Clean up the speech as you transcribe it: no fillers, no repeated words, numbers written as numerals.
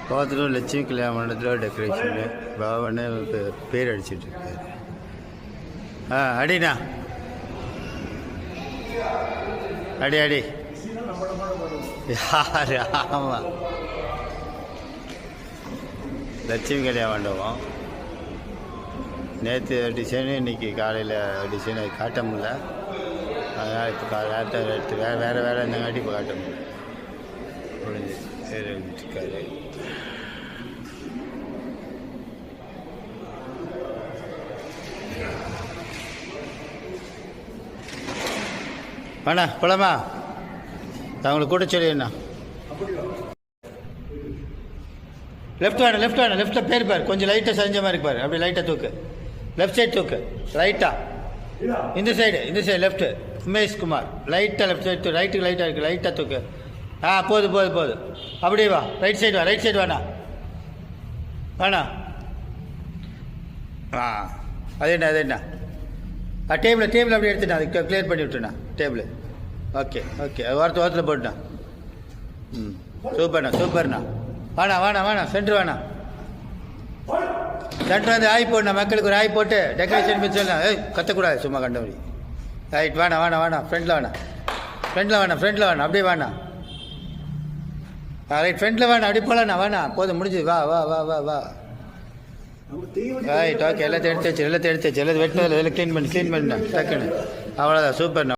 கோவத்தில் லட்சுமி கல்யாண மண்டபத்தில் டெக்கரேஷனு பாவன்னு பேர் அடிச்சுட்டு இருக்காரு. அடிண்ணா அடி அடி யார்? ஆமாம், லட்சுமி கல்யாண மண்டபம். நேற்று டிசைனு இன்றைக்கி காலையில் டிசைன் அது காட்ட முடியல. அதனால் இப்போ எடுத்து வேறு வேலை இருந்தங்காட்டி இப்போ காட்ட முடியல. முடிஞ்சு பேர் எழுதிட்டுருக்காரு. வேணா போலாமா? அவங்களை கூட சொல்லிண்ணா. லெஃப்ட் வேணும், லெஃப்ட் வேணும். லெஃப்ட்டில் பேர் பாரு, கொஞ்சம் லைட்டாக செஞ்ச மாதிரி பாரு. அப்படி லைட்டாக தூக்கு, லெஃப்ட் சைடு தூக்கு, ரைட்டாக இந்த சைடு லெஃப்ட்டு. உமேஷ் குமார் லைட்டாக லெஃப்ட் சைடு ரைட்டுக்கு லைட்டாக இருக்குது, லைட்டாக தூக்கு. போதும். அப்படியே வா, ரைட் சைடு வா, ரைட் சைடு வேணா அது என்ன டேபிள் அப்படியே எடுத்துட்டேன். அதுக்கு கிளியர் பண்ணி விட்டுண்ணா டேபிள். ஓகே அது வாரத்தில் போட்டுண்ணா. சூப்பர்ண்ணா. வேணா சென்ட்ரு வேணாம். சென்ட்ரு வந்து ஆய் போடணா, மக்களுக்கு ஒரு ஆய் போட்டு டெக்கரேஷன் பண்ணி சொல்லலாம். கத்தக்கூடாது சும்மா கண்டபடி. ரைட் வேணாம். ஃப்ரெண்டில் வேணாம் அப்படியே வேணாம். ரைட் ஃப்ரெண்டில் வேணாம், அப்படி போகலாண்ணா. வேணாம், போதும், முடிஞ்சு. வா. ரைட் ஓகே, எல்லாத்தையும் எடுத்து வச்சு எல்லாத்தையும் வெட்டினதில் க்ளீன் பண்ணி டக்குன்னு. அவ்வளோதான், சூப்பர்ண்ணா.